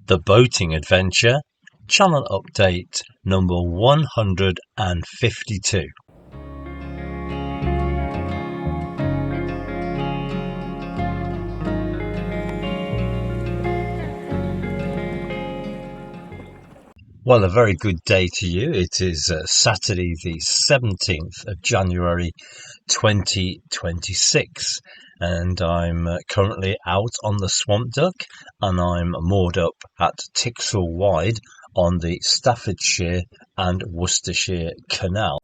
The Boating Adventure, channel update number 152. Well, a very good day to you. It is Saturday the 17th of January 2026 and I'm currently out on the Swamp Duck and I'm moored up at Tixall Wide on the Staffordshire and Worcestershire Canal.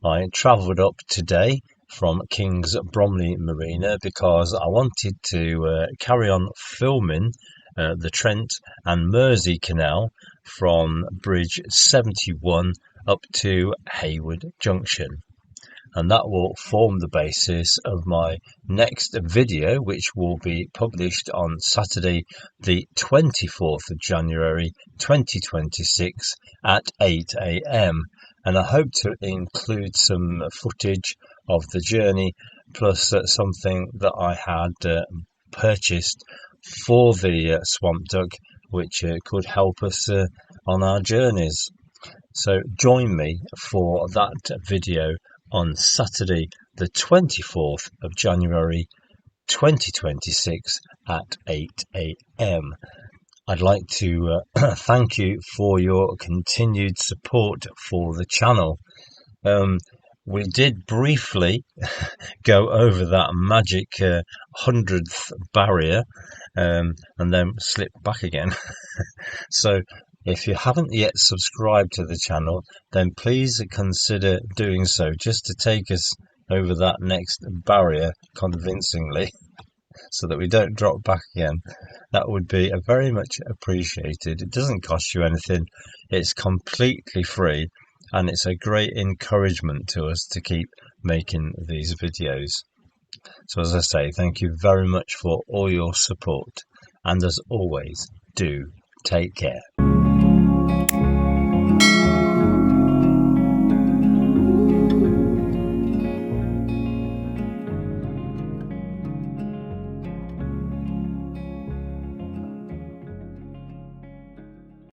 I travelled up today from Kings Bromley Marina because I wanted to carry on filming the Trent and Mersey Canal from Bridge 71 up to Hayward Junction, and that will form the basis of my next video, which will be published on Saturday the 24th of January 2026 at 8 AM. And I hope to include some footage of the journey plus something that I had purchased for the Swamp Duck, which could help us on our journeys. So join me for that video on Saturday the 24th of January 2026 at 8 AM. I'd like to thank you for your continued support for the channel. We did briefly go over that magic 100th barrier and then slipped back again. So if you haven't yet subscribed to the channel, then please consider doing so, just to take us over that next barrier convincingly, so that we don't drop back again. That would be very much appreciated. It doesn't cost you anything, it's completely free, and it's a great encouragement to us to keep making these videos. So as I say, thank you very much for all your support, and as always, do take care.